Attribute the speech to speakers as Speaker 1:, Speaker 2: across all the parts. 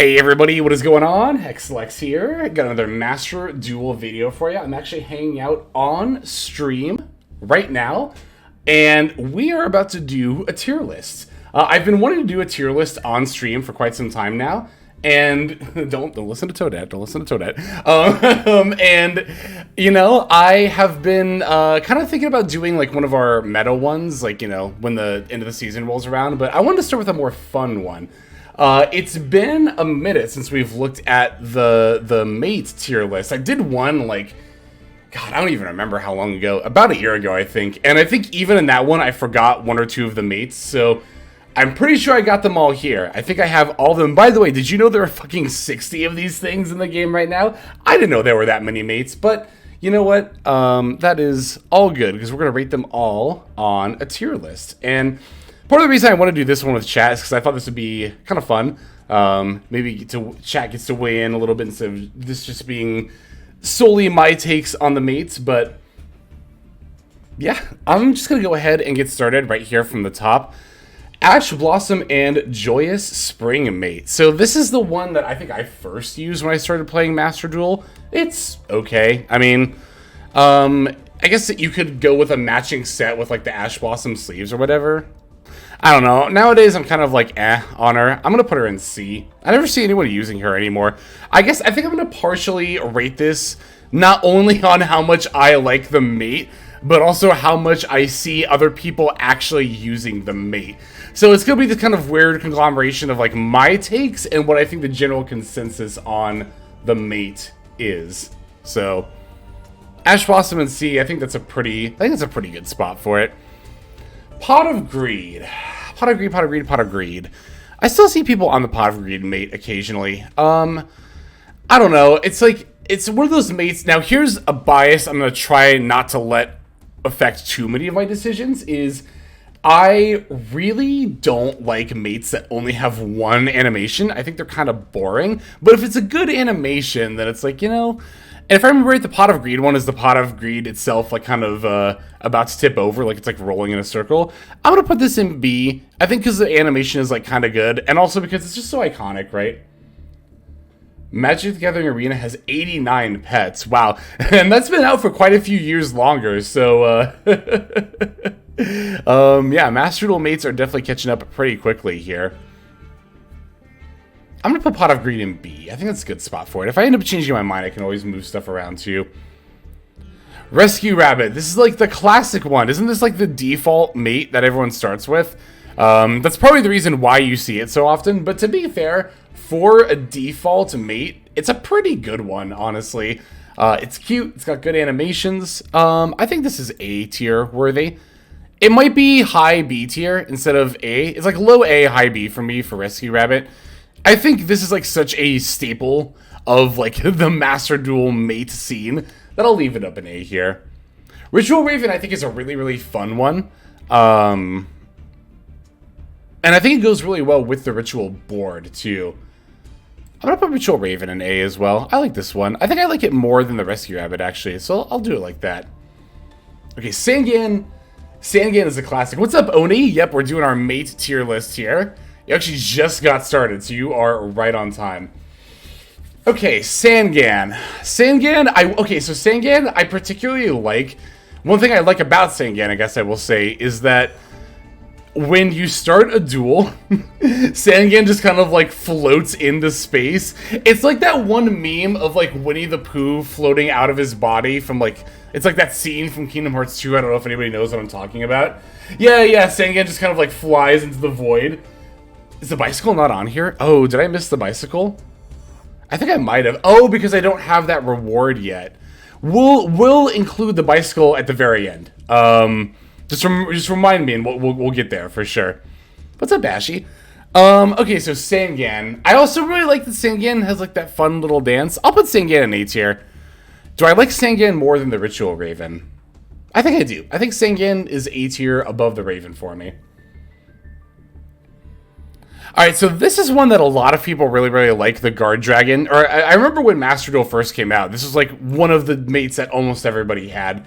Speaker 1: Hey everybody, what is going on? Hexlex here. Got another Master Duel video for you. I'm actually hanging out on stream right now, and we are about to do a tier list. I've been wanting to do a tier list on stream for quite some time now, and don't listen to Toadette. Don't listen to Toadette. And you know, I have been kind of thinking about doing like one of our meta ones, like, you know, when the end of the season rolls around. But I wanted to start with a more fun one. It's been a minute since we've looked at the mate tier list. I did one, like, God, I don't even remember how long ago. About a year ago, I think. And I think even in that one, I forgot one or two of the mates. So I'm pretty sure I got them all here. I think I have all of them. By the way, did you know there are fucking 60 of these things in the game right now? I didn't know there were that many mates, but you know what? That is all good because we're going to rate them all on a tier list. And part of the reason I want to do this one with chat is because I thought this would be kind of fun. Maybe chat gets to weigh in a little bit instead of this just being solely my takes on the mates. But yeah, I'm just going to go ahead and get started right here from the top. Ash Blossom and Joyous Spring Mate. So this is the one that I think I first used when I started playing Master Duel. It's okay. I mean, I guess that you could go with a matching set with like the Ash Blossom sleeves or whatever. I don't know. Nowadays, I'm kind of like, on her. I'm going to put her in C. I never see anyone using her anymore. I think I'm going to partially rate this not only on how much I like the mate, but also how much I see other people actually using the mate. So it's going to be this kind of weird conglomeration of like my takes and what I think the general consensus on the mate is. So Ash Blossom and C, I think that's a pretty good spot for it. Pot of Greed. Pot of Greed, Pot of Greed, Pot of Greed. I still see people on the Pot of Greed mate occasionally. I don't know. It's like, it's one of those mates. Now, here's a bias I'm going to try not to let affect too many of my decisions, is I really don't like mates that only have one animation. I think they're kind of boring. But if it's a good animation, then it's like, you know. And if I remember right, the Pot of Greed one is the Pot of Greed itself, like kind of about to tip over, like it's like rolling in a circle. I'm going to put this in B, I think because the animation is like kind of good, and also because it's just so iconic, right? Magic the Gathering Arena has 89 pets. Wow. And that's been out for quite a few years longer, so yeah, Master Duel mates are definitely catching up pretty quickly here. I'm going to put Pot of Greed in B. I think that's a good spot for it. If I end up changing my mind, I can always move stuff around too. Rescue Rabbit. This is like the classic one. Isn't this like the default mate that everyone starts with? That's probably the reason why you see it so often. But to be fair, for a default mate, it's a pretty good one, honestly. It's cute. It's got good animations. I think this is A tier worthy. It might be high B tier instead of A. It's like low A, high B for me for Rescue Rabbit. I think this is like such a staple of like the Master Duel mate scene that I'll leave it up in A here. Ritual Raven I think is a really, really fun one. And I think it goes really well with the Ritual board too. I'm going to put Ritual Raven in A as well. I like this one. I think I like it more than the Rescue Rabbit actually, so I'll do it like that. Okay, Sangan. Sangan is a classic. What's up, Oni? Yep, we're doing our mate tier list here. You actually just got started, so you are right on time. Okay, Sangan. Sangan, so Sangan, I particularly like. One thing I like about Sangan, I guess I will say, is that when you start a duel, Sangan just kind of like floats into space. It's like that one meme of like Winnie the Pooh floating out of his body from like, it's like that scene from Kingdom Hearts 2. I don't know if anybody knows what I'm talking about. Yeah, Sangan just kind of like flies into the void. Is the bicycle not on here? Oh, did I miss the bicycle? I think I might have. Oh, because I don't have that reward yet. We'll include the bicycle at the very end. Just remind me, and we'll get there for sure. What's up, Ashy? Okay, so Sangan. I also really like that Sangan has like that fun little dance. I'll put Sangan in A tier. Do I like Sangan more than the Ritual Raven? I think I do. I think Sangan is A tier above the Raven for me. Alright, so this is one that a lot of people really, really like, the Guard Dragon. Or I remember when Master Duel first came out, this was like one of the mates that almost everybody had.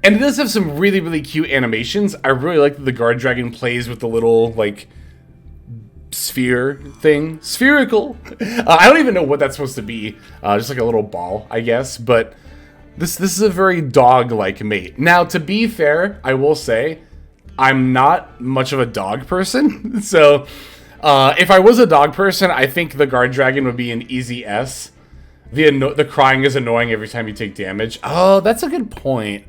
Speaker 1: And it does have some really, really cute animations. I really like that the Guard Dragon plays with the little, like, sphere thing. Spherical. I don't even know what that's supposed to be. Just like a little ball, I guess. But this is a very dog-like mate. Now, to be fair, I will say, I'm not much of a dog person. So, if I was a dog person, I think the guard dragon would be an easy S. The crying is annoying every time you take damage. Oh, that's a good point.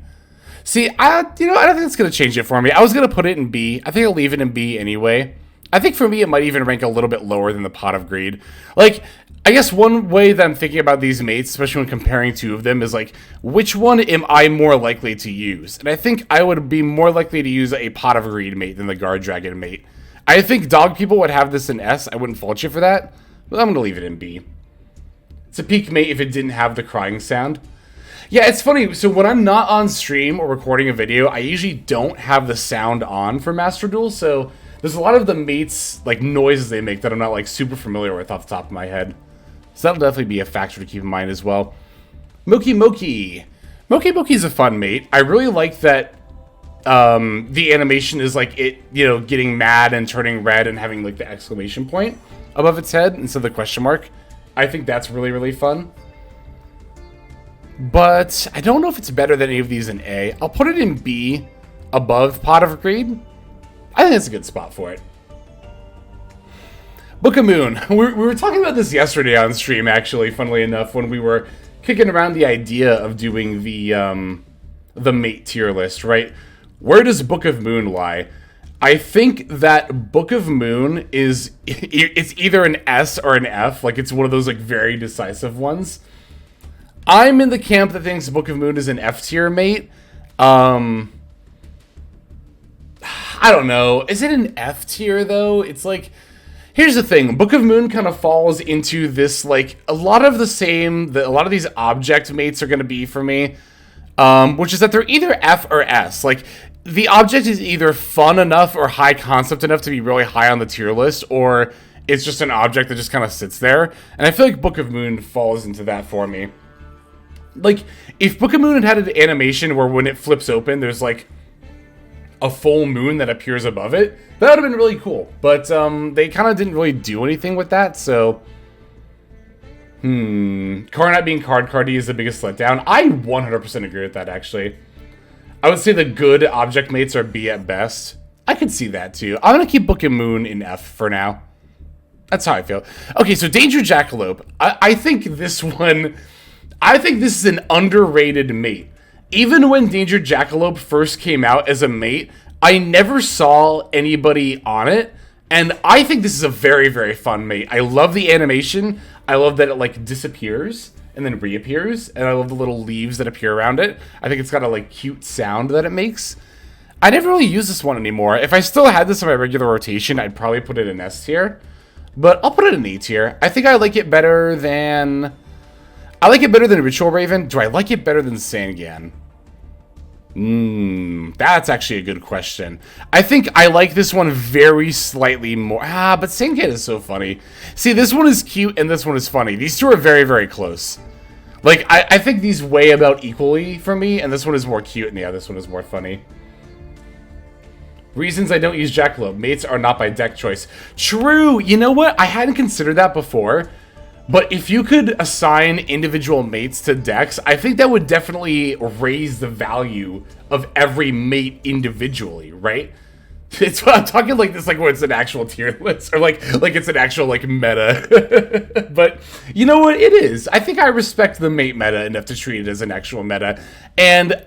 Speaker 1: See, I don't think it's going to change it for me. I was going to put it in B. I think I'll leave it in B anyway. I think for me, it might even rank a little bit lower than the Pot of Greed. Like, I guess one way that I'm thinking about these mates, especially when comparing two of them, is like, which one am I more likely to use? And I think I would be more likely to use a Pot of Greed mate than the Guard Dragon mate. I think dog people would have this in S. I wouldn't fault you for that, but I'm going to leave it in B. It's a peak mate if it didn't have the crying sound. Yeah, it's funny. So when I'm not on stream or recording a video, I usually don't have the sound on for Master Duel. So there's a lot of the mates, like noises they make that I'm not like super familiar with off the top of my head. So that'll definitely be a factor to keep in mind as well. Moki Moki. Moki Moki is a fun mate. I really like that the animation is like it, you know, getting mad and turning red and having like the exclamation point above its head instead of the question mark. I think that's really, really fun. But I don't know if it's better than any of these in A. I'll put it in B above Pot of Greed. I think that's a good spot for it. Book of Moon. We were talking about this yesterday on stream, actually, funnily enough, when we were kicking around the idea of doing the mate tier list, right? Where does Book of Moon lie? I think that Book of Moon is, it's either an S or an F. Like, it's one of those, like, very decisive ones. I'm in the camp that thinks Book of Moon is an F tier mate. I don't know. Is it an F tier, though? It's like, here's the thing. Book of Moon kind of falls into this, like, a lot of these object mates are going to be for me, which is that they're either F or S. Like, the object is either fun enough or high concept enough to be really high on the tier list, or it's just an object that just kind of sits there. And I feel like Book of Moon falls into that for me. Like, if Book of Moon had an animation where when it flips open, there's, like, a full moon that appears above it, that would have been really cool. But, they kind of didn't really do anything with that, so... Card not being card-cardy is the biggest letdown. I 100% agree with that, actually. I would say the good object mates are B at best. I could see that, too. I'm going to keep Book of Moon in F for now. That's how I feel. Okay, so Danger Jackalope. I think this one... I think this is an underrated mate. Even when Danger Jackalope first came out as a mate, I never saw anybody on it, and I think this is a very, very fun mate. I love the animation. I love that it, like, disappears and then reappears, and I love the little leaves that appear around it. I think it's got a, like, cute sound that it makes. I never really use this one anymore. If I still had this in my regular rotation, I'd probably put it in S tier, but I'll put it in A tier. I think I like it better than... I like it better than Ritual Raven. Do I like it better than Sangan? That's actually a good question. I think I like this one very slightly more. But Sangan is so funny. See, this one is cute and this one is funny. These two are very, very close. Like, I think these weigh about equally for me, and this one is more cute, and yeah, this one is more funny. Reasons I don't use Jackalope. Mates are not by deck choice. True! You know what? I hadn't considered that before. But if you could assign individual mates to decks, I think that would definitely raise the value of every mate individually, right? It's what I'm talking like this, like when it's an actual tier list, or like it's an actual like meta. But you know what? It is. I think I respect the mate meta enough to treat it as an actual meta. And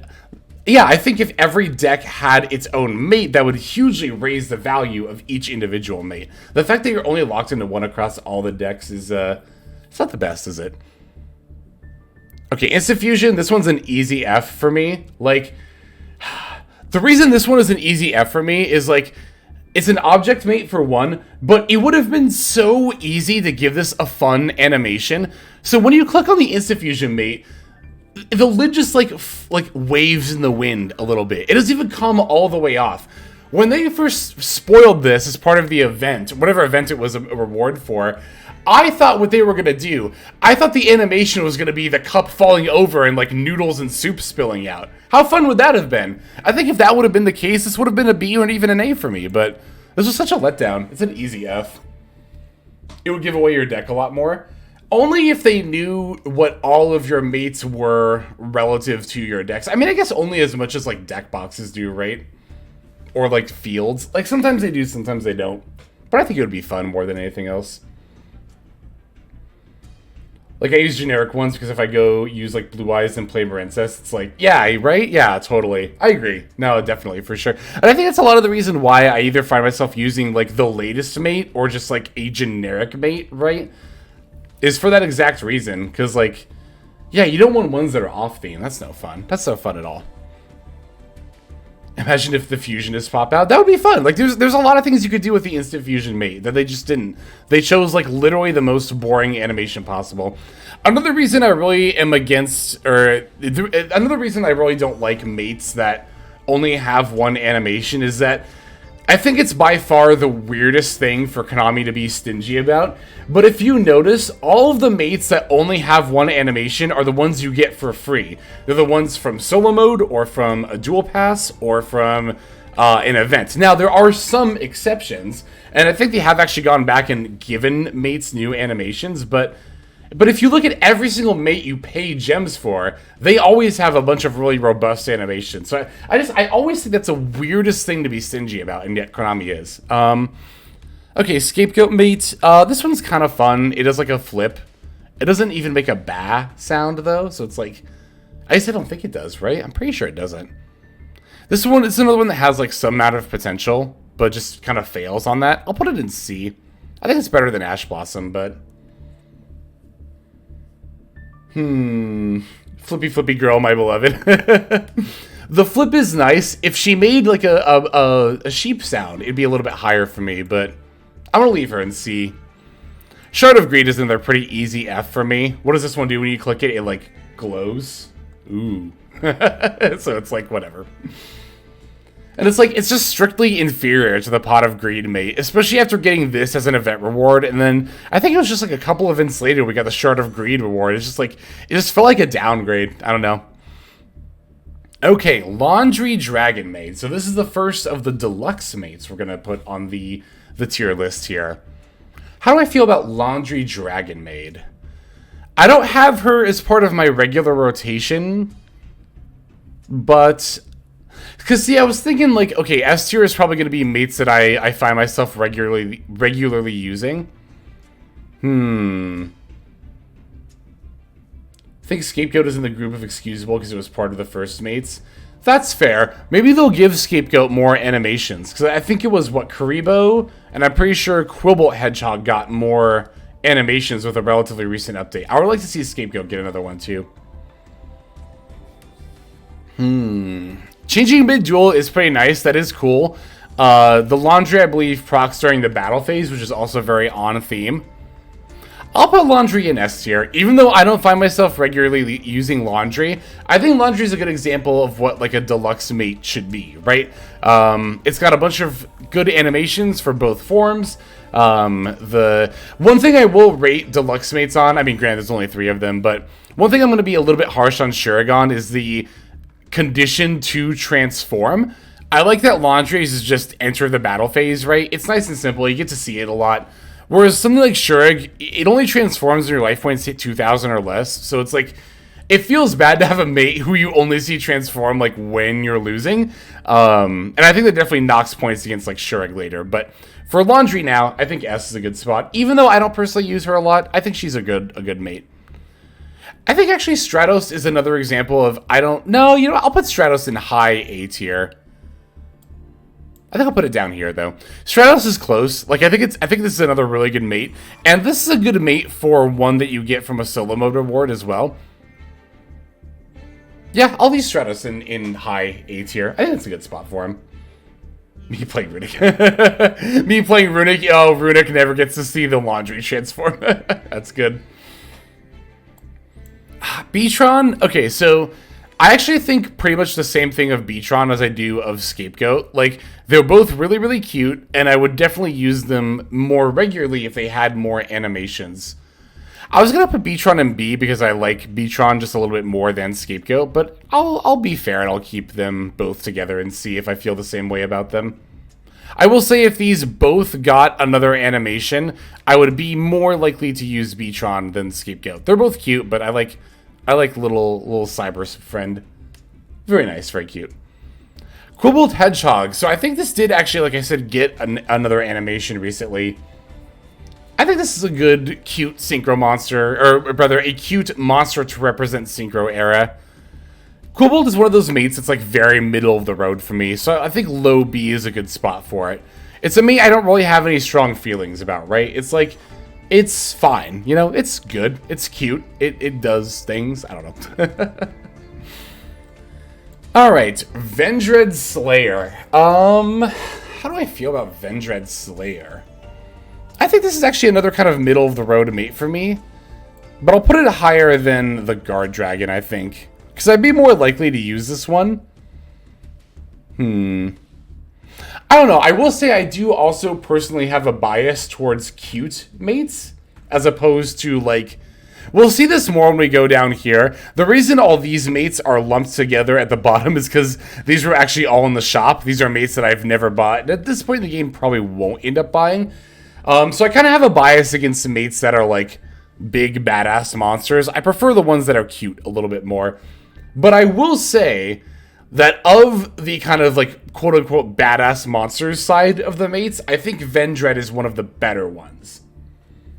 Speaker 1: yeah, I think if every deck had its own mate, that would hugely raise the value of each individual mate. The fact that you're only locked into one across all the decks is it's not the best, is it? Okay, Instant Fusion, this one's an easy F for me. Like, the reason this one is an easy F for me is, like, it's an object mate for one, but it would have been so easy to give this a fun animation. So when you click on the Instant Fusion mate, the lid just, like waves in the wind a little bit. It doesn't even come all the way off. When they first spoiled this as part of the event, whatever event it was a reward for, I thought what they were going to do, I thought the animation was going to be the cup falling over and like noodles and soup spilling out. How fun would that have been? I think if that would have been the case, this would have been a B or even an A for me, but this was such a letdown. It's an easy F. it would give away your deck a lot more. Only if they knew what all of your mates were relative to your decks. I mean, I guess only as much as, like, deck boxes do, right? Or, like, fields. Like, sometimes they do, sometimes they don't. But I think it would be fun more than anything else. Like, I use generic ones because if I go use, like, Blue Eyes and play Marincess, it's like, yeah, right? Yeah, totally. I agree. No, definitely, for sure. And I think that's a lot of the reason why I either find myself using, like, the latest mate or just, like, a generic mate, right? Is for that exact reason. Because, like, yeah, you don't want ones that are off-theme. That's no fun. That's no fun at all. Imagine if the fusionists pop out. That would be fun. Like, there's a lot of things you could do with the instant fusion mate that they just didn't. They chose, like, literally the most boring animation possible. Another reason I really am against, or another reason I really don't like mates that only have one animation is that I think it's by far the weirdest thing for Konami to be stingy about. But if you notice, all of the mates that only have one animation are the ones you get for free. They're the ones from solo mode, or from a dual pass, or from an event. Now, there are some exceptions, and I think they have actually gone back and given mates new animations, but if you look at every single mate you pay gems for, they always have a bunch of really robust animations. So I always think that's the weirdest thing to be stingy about, and yet Konami is. Okay, Scapegoat mate. This one's kind of fun. It does like a flip. It doesn't even make a ba sound though, so it's like, I guess I don't think it does, right? I'm pretty sure it doesn't. This one is another one that has like some amount of potential, but just kind of fails on that. I'll put it in C. I think it's better than Ash Blossom, but Flippy Flippy Girl, my beloved. The flip is nice. If she made like a sheep sound, it'd be a little bit higher for me, but I'm gonna leave her in C. Shard of Greed is another pretty easy F for me. What does this one do when you click it? It like glows. Ooh. So it's like whatever. And it's like, it's just strictly inferior to the Pot of Greed mate, especially after getting this as an event reward. And then I think it was just like a couple events later we got the Shard of Greed reward. It's just like, it just felt like a downgrade. I don't know. Okay, Laundry Dragon Maid. So this is the first of the deluxe mates we're going to put on the tier list here. How do I feel about Laundry Dragon Maid? I don't have her as part of my regular rotation, but because, see, I was thinking, like, okay, S tier is probably going to be mates that I find myself regularly using. I think Scapegoat is in the group of excusable because it was part of the first mates. That's fair. Maybe they'll give Scapegoat more animations. Because I think it was, what, Karibo? And I'm pretty sure Quillbolt Hedgehog got more animations with a relatively recent update. I would like to see Scapegoat get another one, too. Changing mid-duel is pretty nice. That is cool. The Laundry, I believe, procs during the battle phase, which is also very on theme. I'll put Laundry in S tier. Even though I don't find myself regularly using Laundry, I think Laundry is a good example of what like a deluxe mate should be, right? It's got a bunch of good animations for both forms. The one thing I will rate deluxe mates on, I mean, granted, there's only 3 of them, but one thing I'm going to be a little bit harsh on Shurigon is the condition to transform. I like that Laundry is just enter the battle phase, right? It's nice and simple. You get to see it a lot. Whereas something like Shurig, it only transforms when your life points hit 2,000 or less. So it's like, it feels bad to have a mate who you only see transform like when you're losing. And I think that definitely knocks points against like Shurig later. But for Laundry now, I think S is a good spot. Even though I don't personally use her a lot, I think she's a good mate. I think actually Stratos is another example of, I'll put Stratos in high A tier. I think I'll put it down here though. Stratos is close. Like I think this is another really good mate. And this is a good mate for one that you get from a solo mode reward as well. Yeah, I'll leave Stratos in high A tier. I think that's a good spot for him. Me playing Runic. Me playing Runic. Oh, Runic never gets to see the Laundry transform. That's good. Beatron. Okay, so I actually think pretty much the same thing of Beatron as I do of Scapegoat. Like, they're both really, really cute, and I would definitely use them more regularly if they had more animations. I was going to put Beatron in B because I like Beatron just a little bit more than Scapegoat, but I'll be fair and I'll keep them both together and see if I feel the same way about them. I will say if these both got another animation, I would be more likely to use Beatron than Scapegoat. They're both cute, but I like little cyber friend. Very nice, very cute. Quibbled Hedgehog. So I think this did actually, like I said, get another animation recently. I think this is a good, cute synchro monster, or rather, a cute monster to represent synchro era. Quibbled is one of those mates that's like very middle of the road for me, so I think low B is a good spot for it. It's a mate I don't really have any strong feelings about, right? It's like, it's fine, you know, it's good, it's cute, it does things, I don't know. Alright, Vendread Slayer. How do I feel about Vendread Slayer? I think this is actually another kind of middle of the road mate for me, but I'll put it higher than the Guard Dragon, I think. Because I'd be more likely to use this one. I don't know. I will say I do also personally have a bias towards cute mates. As opposed to, like... We'll see this more when we go down here. The reason all these mates are lumped together at the bottom is because these were actually all in the shop. These are mates that I've never bought. And at this point in the game, probably won't end up buying. So I kind of have a bias against the mates that are, like, big, badass monsters. I prefer the ones that are cute a little bit more. But I will say that of the kind of, like, quote-unquote badass monsters side of the mates, I think Vendread is one of the better ones.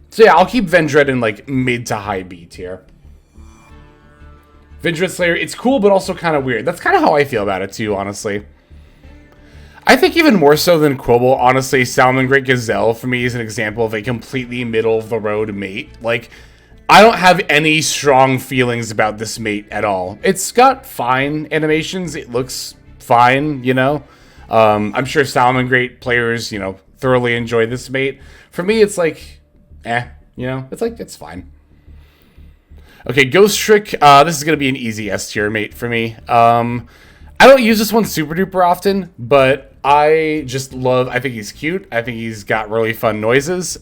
Speaker 1: So yeah, I'll keep Vendread in, like, mid to high B tier. Vendread Slayer, it's cool, but also kind of weird. That's kind of how I feel about it, too, honestly. I think even more so than Quibble, honestly, Salamangreat Gazelle, for me, is an example of a completely middle-of-the-road mate. Like... I don't have any strong feelings about this mate at all. It's got fine animations. It looks fine, you know. I'm sure Salamangreat players, you know, thoroughly enjoy this mate. For me, it's like, you know. It's like, it's fine. Okay, Ghost Trick. This is going to be an easy S tier mate for me. I don't use this one super duper often, but I just love, I think he's cute. I think he's got really fun noises.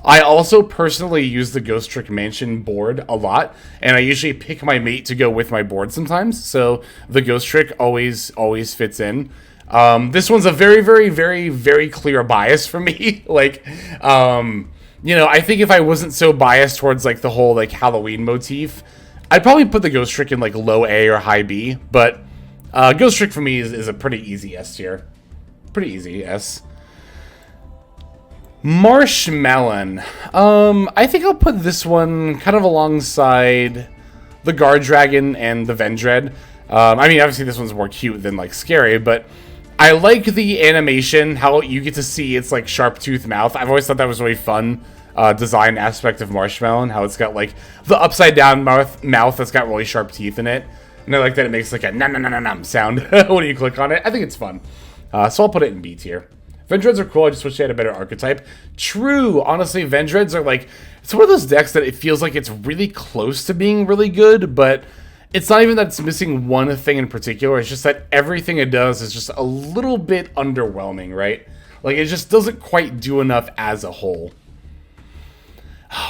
Speaker 1: I also personally use the Ghost Trick Mansion board a lot, and I usually pick my mate to go with my board sometimes, so the Ghost Trick always fits in. This one's a very, very, very, very clear bias for me. Like, you know, I think if I wasn't so biased towards, like, the whole, like, Halloween motif, I'd probably put the Ghost Trick in, like, low A or high B, but Ghost Trick for me is a pretty easy S tier. Pretty easy S. Marshmelon. I think I'll put this one kind of alongside the Guard Dragon and the Vendread. I mean, obviously this one's more cute than, like, scary, but I like the animation, how you get to see its, like, sharp tooth mouth. I've always thought that was really fun design aspect of Marshmelon, how it's got, like, the upside down mouth that's got really sharp teeth in it. And I like that it makes, like, a nom sound when you click on it. I think it's fun. So I'll put it in B tier. Vendreads are cool, I just wish they had a better archetype. True, honestly, Vendreads are like, it's one of those decks that it feels like it's really close to being really good, but it's not even that it's missing one thing in particular, it's just that everything it does is just a little bit underwhelming, right? Like, it just doesn't quite do enough as a whole.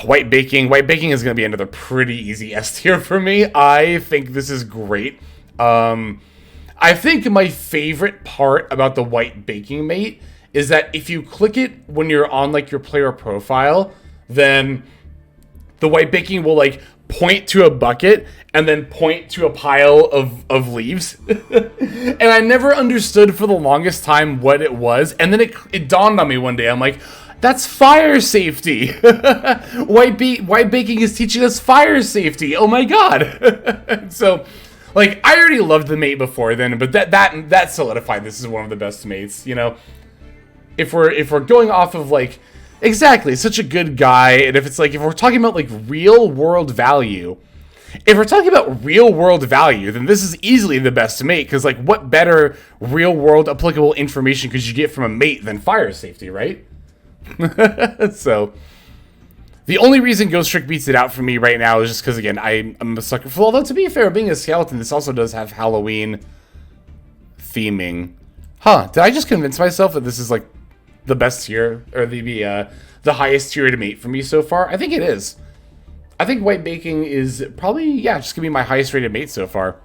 Speaker 1: White Baking. White Baking is going to be another pretty easy S tier for me. I think this is great. I think my favorite part about the White Baking mate is that if you click it when you're on, like, your player profile, then the White Baking will, like, point to a bucket and then point to a pile of leaves. And I never understood for the longest time what it was. And then it dawned on me one day. I'm like, that's fire safety. White Baking is teaching us fire safety. Oh my god. So, like, I already loved the mate before then, but that solidified this is one of the best mates, you know? If we're going off of, like, exactly, such a good guy, and if it's like, if we're talking about, like, real world value, then this is easily the best mate, because, like, what better real world applicable information could you get from a mate than fire safety, right? So, the only reason Ghost Trick beats it out for me right now is just because, again, I'm a sucker for, although to be fair, being a skeleton, this also does have Halloween theming. Huh, did I just convince myself that this is, like, the best tier, or the highest tier to mate for me so far? I think it is. I think White Baking is probably, yeah, just gonna be my highest rated mate so far.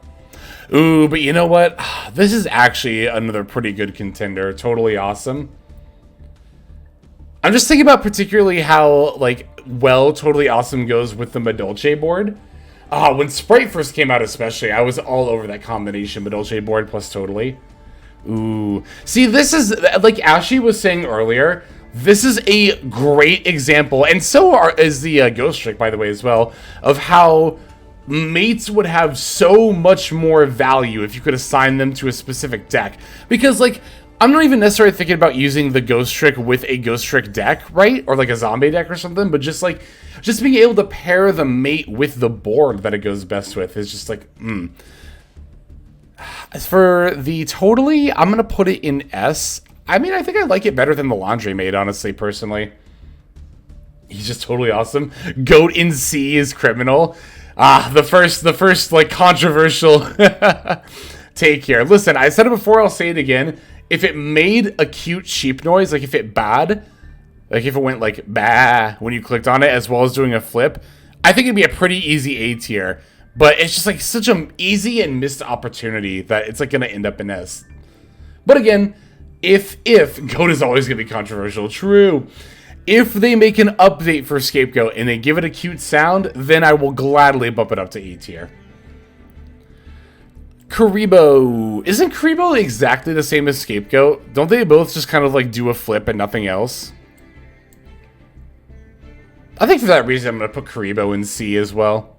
Speaker 1: Ooh, but you know what? This is actually another pretty good contender. Totally awesome. I'm just thinking about particularly how, like, well Totally Awesome goes with the Madolche board. When Sprite first came out especially, I was all over that combination, Madolche board plus Totally. Ooh. See, this is, like Ashley was saying earlier, this is a great example, and so is the Ghost Trick, by the way, as well, of how mates would have so much more value if you could assign them to a specific deck. Because, like, I'm not even necessarily thinking about using the Ghost Trick with a Ghost Trick deck, right? Or like a zombie deck or something, but just like, just being able to pair the mate with the board that it goes best with is just like, As for the Totally, I'm going to put it in S. I mean, I think I like it better than the Laundry Mate, honestly, personally. He's just totally awesome. Goat in C is criminal. The first like controversial take here. Listen, I said it before, I'll say it again. If it made a cute sheep noise, like if it bad, like if it went like bah when you clicked on it, as well as doing a flip, I think it'd be a pretty easy A tier. But it's just like such an easy and missed opportunity that it's like gonna end up in S. But again, if Goat is always gonna be controversial, true. If they make an update for Scapegoat and they give it a cute sound, then I will gladly bump it up to A tier. Karibo. Isn't Karibo exactly the same as Scapegoat? Don't they both just kind of like do a flip and nothing else? I think for that reason I'm going to put Karibo in C as well.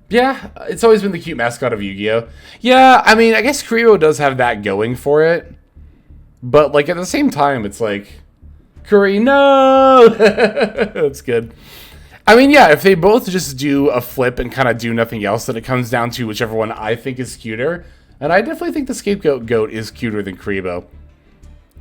Speaker 1: Yeah, it's always been the cute mascot of Yu-Gi-Oh! Yeah, I mean, I guess Karibo does have that going for it. But like at the same time, it's like... Curry, no! That's good. I mean, yeah, if they both just do a flip and kind of do nothing else, then it comes down to whichever one I think is cuter. And I definitely think the Scapegoat Goat is cuter than Karibo.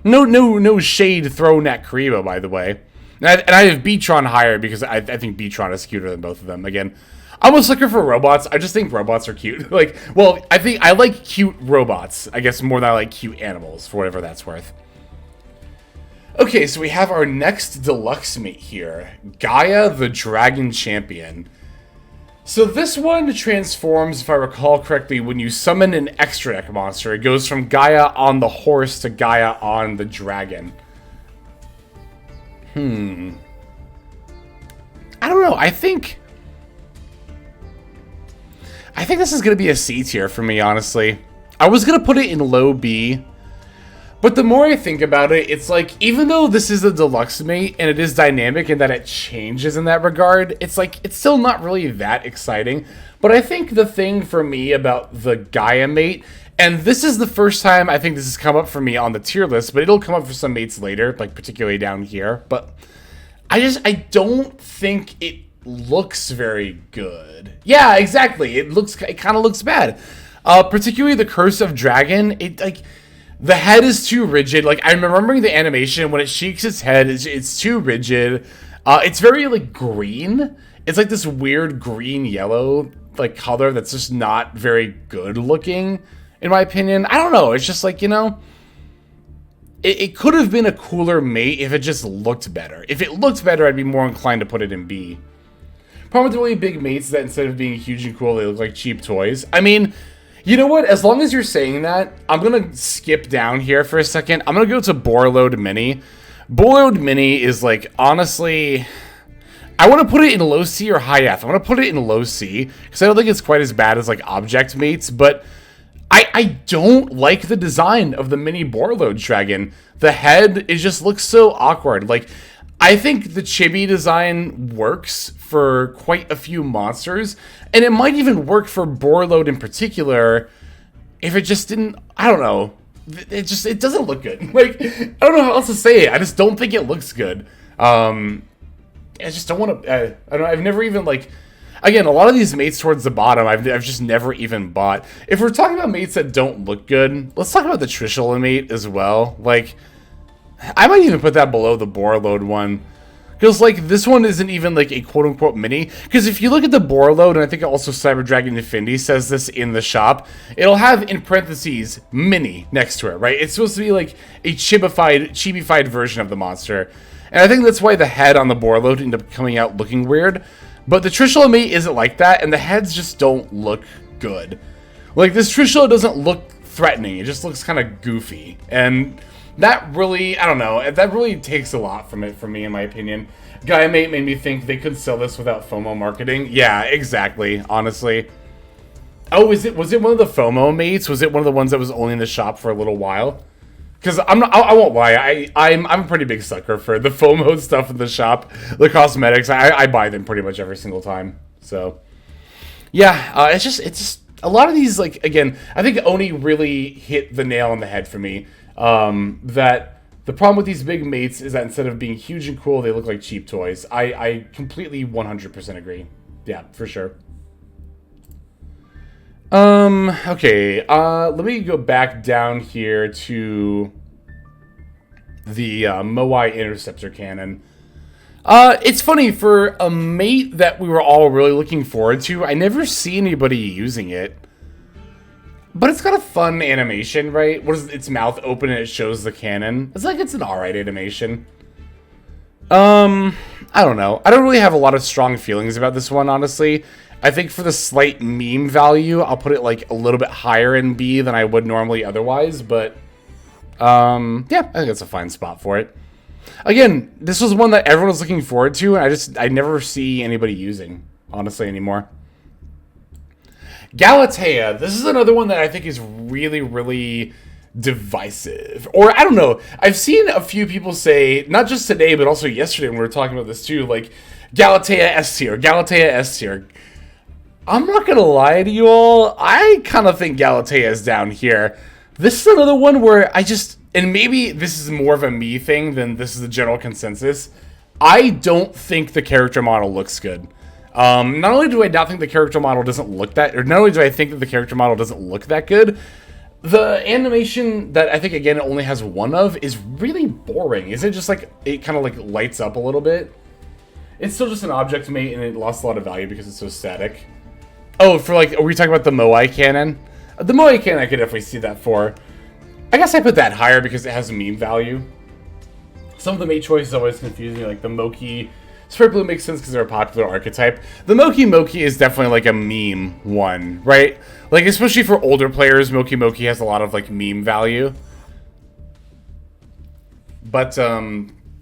Speaker 1: No shade thrown at Karibo, by the way. And I have Beatron higher because I think Beatron is cuter than both of them. Again, I'm a sucker for robots. I just think robots are cute. Like, well, I think I like cute robots, I guess, more than I like cute animals, for whatever that's worth. Okay, so we have our next deluxe mate here, Gaia the Dragon Champion. So this one transforms, if I recall correctly, when you summon an extra deck monster. It goes from Gaia on the horse to Gaia on the dragon. I don't know, I think this is going to be a C tier for me, honestly. I was going to put it in low B. But the more I think about it, it's like, even though this is a deluxe mate, and it is dynamic in that it changes in that regard, it's like, it's still not really that exciting. But I think the thing for me about the Gaia mate, and this is the first time I think this has come up for me on the tier list, but it'll come up for some mates later, like particularly down here. But I don't think it looks very good. Yeah, exactly. It kind of looks bad. Particularly the Curse of Dragon, the head is too rigid. Like, I'm remembering the animation when it shakes its head. It's too rigid. It's very, like, green. It's like this weird green-yellow, like, color that's just not very good looking, in my opinion. I don't know. It's just like, you know, it could have been a cooler mate if it just looked better. If it looked better, I'd be more inclined to put it in B. Problem with the really big mates is that instead of being huge and cool, they look like cheap toys. I mean... You know what? As long as you're saying that, I'm going to skip down here for a second. I'm going to go to Borload Mini. Borload Mini is like, honestly, I want to put it in low C or high F. I want to put it in low C because I don't think it's quite as bad as like Object Mates, but I don't like the design of the Mini Borload Dragon. The head, it just looks so awkward. Like, I think the chibi design works for quite a few monsters, and it might even work for Borload in particular if it just didn't, I don't know, it doesn't look good. Like, I don't know how else to say it. I just don't think it looks good. I just don't want to, I don't know, I've never even, like, again, a lot of these mates towards the bottom, I've just never even bought. If we're talking about mates that don't look good, let's talk about the Trishula mate as well. Like, I might even put that below the Borload one. Because, like, this one isn't even, like, a quote-unquote mini. Because if you look at the Borload, and I think also Cyber Dragon Infinity says this in the shop, it'll have, in parentheses, mini next to it, right? It's supposed to be, like, a chibified version of the monster. And I think that's why the head on the Borload ended up coming out looking weird. But the Trishula mate isn't like that, and the heads just don't look good. Like, this Trishula doesn't look threatening. It just looks kind of goofy. And that really, I don't know, that really takes a lot from it for me, in my opinion. Gaiamate made me think they could sell this without FOMO marketing. Yeah, exactly, honestly. Oh, was it one of the FOMO mates? Was it one of the ones that was only in the shop for a little while? Because I won't lie, I'm a pretty big sucker for the FOMO stuff in the shop. The cosmetics, I buy them pretty much every single time. So, yeah, it's just a lot of these, like, again, I think Oni really hit the nail on the head for me. That the problem with these big mates is that instead of being huge and cool, they look like cheap toys. I completely 100% agree. Yeah, for sure. Okay, let me go back down here to the Moai Interceptor Cannon. It's funny, for a mate that we were all really looking forward to, I never see anybody using it. But it's got a fun animation, right? What is its mouth open and it shows the cannon? It's like it's an alright animation. I don't know. I don't really have a lot of strong feelings about this one, honestly. I think for the slight meme value, I'll put it like a little bit higher in B than I would normally otherwise, but yeah, I think that's a fine spot for it. Again, this was one that everyone was looking forward to, and I never see anybody using, honestly, anymore. Galatea, this is another one that I think is really, really divisive. Or, I don't know, I've seen a few people say, not just today, but also yesterday when we were talking about this too, like, Galatea S tier, Galatea S tier. I'm not gonna lie to you all, I kind of think Galatea is down here. This is another one where I just, and maybe this is more of a me thing than this is the general consensus, I don't think the character model looks good. Not only do I not think the character model doesn't look that, or not only do I think that the character model doesn't look that good, the animation that I think, again, it only has one of is really boring. Is it just like, it kind of like lights up a little bit? It's still just an object mate and it lost a lot of value because it's so static. Oh, for like, are we talking about the Moai cannon? The Moai cannon I could definitely see that for. I guess I put that higher because it has a meme value. Some of the mate choices always confuse me, like the Moki. Sprite Blue makes sense because they're a popular archetype. The Moki is definitely like a meme one, right? Like, especially for older players, Moki has a lot of like meme value. But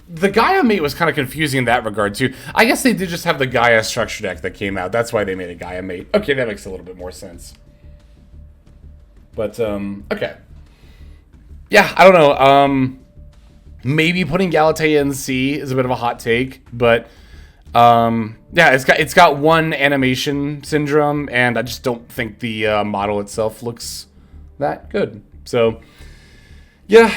Speaker 1: the Gaia mate was kind of confusing in that regard too. I guess they did just have the Gaia structure deck that came out. That's why they made a Gaia mate. Okay, that makes a little bit more sense. But okay. Yeah, I don't know. Maybe putting Galatea in C is a bit of a hot take, but yeah, it's got one animation syndrome, and I just don't think the model itself looks that good. So yeah,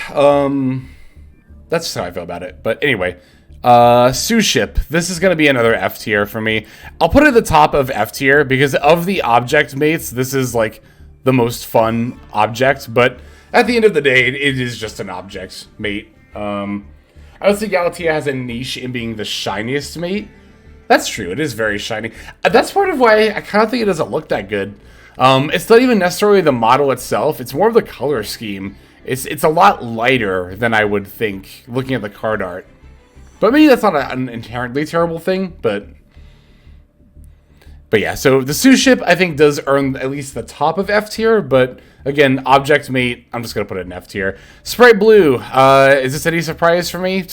Speaker 1: that's just how I feel about it. But anyway, Sue Ship. This is gonna be another F tier for me. I'll put it at the top of F tier because of the object mates. This is like the most fun object, but at the end of the day, it is just an object mate. I would say Galatea has a niche in being the shiniest mate. That's true, it is very shiny. That's part of why I kind of think it doesn't look that good. It's not even necessarily the model itself, it's more of the color scheme. It's a lot lighter than I would think, looking at the card art. But maybe that's not an inherently terrible thing, but yeah, so the Sue Ship, I think, does earn at least the top of F tier, but again, object mate, I'm just going to put it in F tier. Sprite Blue, is this any surprise for me?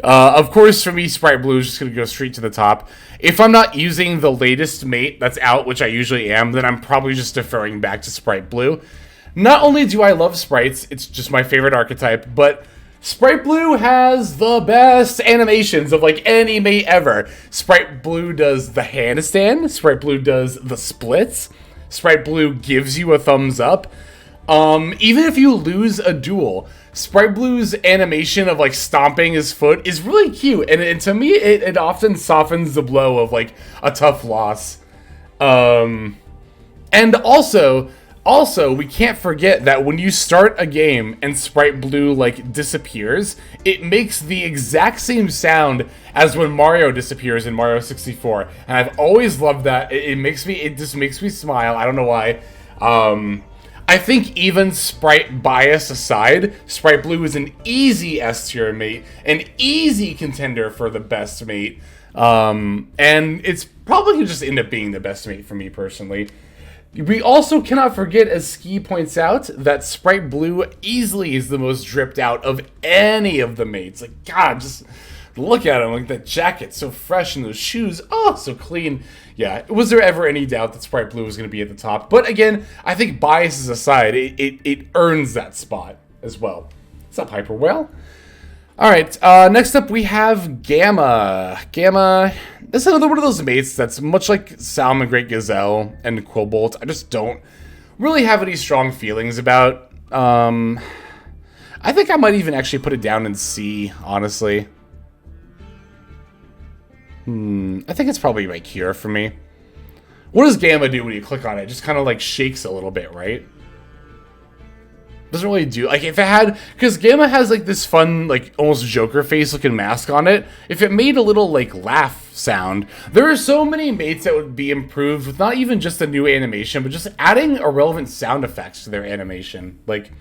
Speaker 1: Of course, for me, Sprite Blue is just going to go straight to the top. If I'm not using the latest mate that's out, which I usually am, then I'm probably just deferring back to Sprite Blue. Not only do I love sprites, it's just my favorite archetype, but Sprite Blue has the best animations of like any mate ever. Sprite Blue does the handstand, Sprite Blue does the splits, Sprite Blue gives you a thumbs up. Even if you lose a duel, Sprite Blue's animation of like stomping his foot is really cute, and to me it often softens the blow of like a tough loss. And also, we can't forget that when you start a game and Sprite Blue, like, disappears, it makes the exact same sound as when Mario disappears in Mario 64. And I've always loved that. It just makes me smile. I don't know why. I think even sprite bias aside, Sprite Blue is an easy S tier mate, an easy contender for the best mate. And it's probably going to just end up being the best mate for me personally. We also cannot forget, as Ski points out, that Sprite Blue easily is the most dripped out of any of the mates. Like, God, just look at him. Like, that jacket, so fresh, and those shoes, oh, so clean. Yeah, was there ever any doubt that Sprite Blue was going to be at the top? But again, I think biases aside, it earns that spot as well. What's up, Hyper Whale? All right, next up we have Gamma. Gamma, this is another one of those mates that's much like Salmon Great Gazelle and Quillbolt. I just don't really have any strong feelings about. I think I might even actually put it down in C, honestly. I think it's probably right here for me. What does Gamma do when you click on it? It just kind of like shakes a little bit, right? Doesn't really do, like, if it had, because Gamma has like this fun, like almost Joker face looking mask on it. If it made a little like laugh sound, there are so many mates that would be improved with not even just a new animation, but just adding irrelevant sound effects to their animation. Like,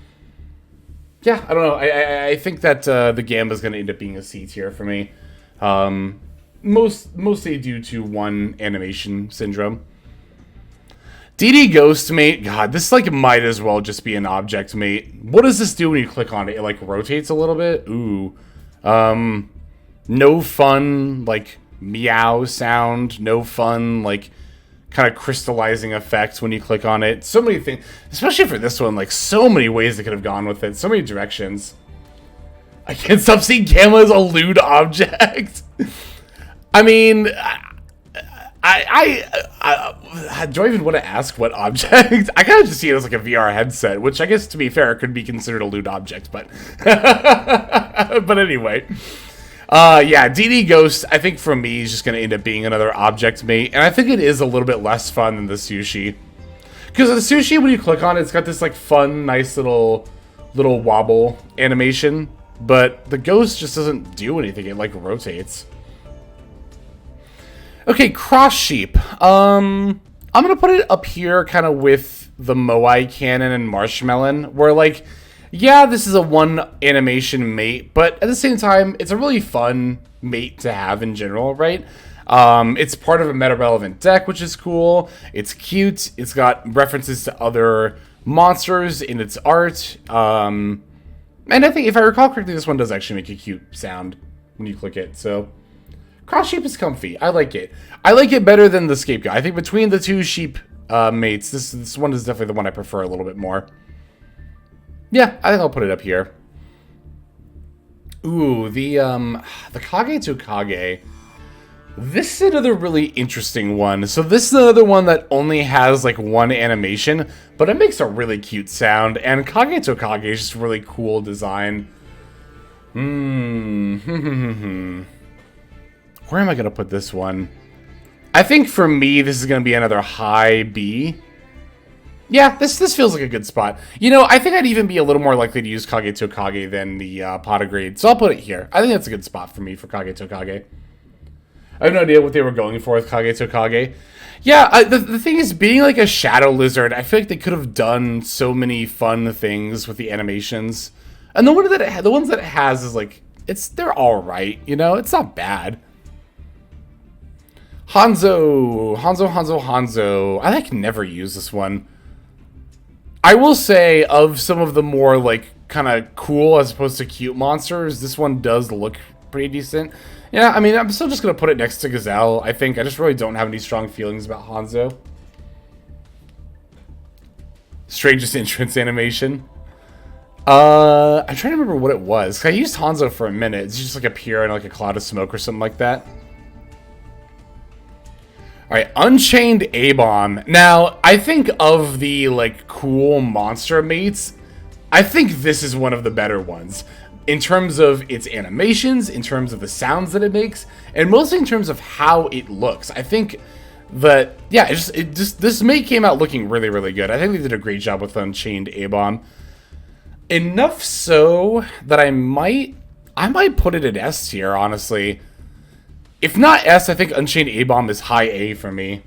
Speaker 1: yeah, I don't know. I think that the Gamma is going to end up being a C tier for me. Mostly due to one animation syndrome. DD Ghost mate, God, this like might as well just be an object mate. What does this do when you click on it? It like rotates a little bit. Ooh, no fun like meow sound. No fun like kind of crystallizing effects when you click on it. So many things, especially for this one. Like so many ways they could have gone with it. So many directions. I can't stop seeing Gamma as a lewd object. I mean, do I even want to ask what object? I kind of just see it as like a VR headset, which I guess, to be fair, could be considered a lewd object, but but anyway. Yeah, DD Ghost, I think for me, is just going to end up being another object mate, and I think it is a little bit less fun than the Sushi. Because the Sushi, when you click on it, it's got this like fun, nice little wobble animation, but the Ghost just doesn't do anything. It like rotates. Okay, Cross Sheep. I'm gonna put it up here kind of with the Moai Cannon and Marshmallow, where like, yeah, this is a one animation mate, but at the same time, it's a really fun mate to have in general, right? It's part of a meta-relevant deck, which is cool. It's cute. It's got references to other monsters in its art. And I think, if I recall correctly, this one does actually make a cute sound when you click it, so... Cross Sheep is comfy. I like it. I like it better than the Scapegoat. I think between the two sheep mates, this one is definitely the one I prefer a little bit more. Yeah, I think I'll put it up here. Ooh, the Kage to Kage. This is another really interesting one. So this is another one that only has like one animation, but it makes a really cute sound. And Kage to Kage is just a really cool design. Where am I going to put this one? I think for me, this is going to be another high B. Yeah, this feels like a good spot. You know, I think I'd even be a little more likely to use Kage to Kage than the Pot of Greed. So I'll put it here. I think that's a good spot for me for Kage to Kage. I have no idea what they were going for with Kage to Kage. Yeah, the thing is, being like a shadow lizard, I feel like they could have done so many fun things with the animations. And the ones that it has is like, they're all right, you know? It's not bad. Hanzo. I like never use this one. I will say, of some of the more like kind of cool as opposed to cute monsters, this one does look pretty decent. Yeah, I mean, I'm still just gonna put it next to Gazelle. I think I just really don't have any strong feelings about Hanzo. Strangest entrance animation. I'm trying to remember what it was. I used Hanzo for a minute. It's just like appear in like a cloud of smoke or something like that. Alright, Unchained A-Bomb. Now, I think of the, like, cool monster mates, I think this is one of the better ones. In terms of its animations, in terms of the sounds that it makes, and mostly in terms of how it looks. I think that, yeah, this mate came out looking really, really good. I think they did a great job with Unchained A-Bomb. Enough so that I might put it at S tier, honestly. If not S, I think Unchained A-Bomb is high A for me.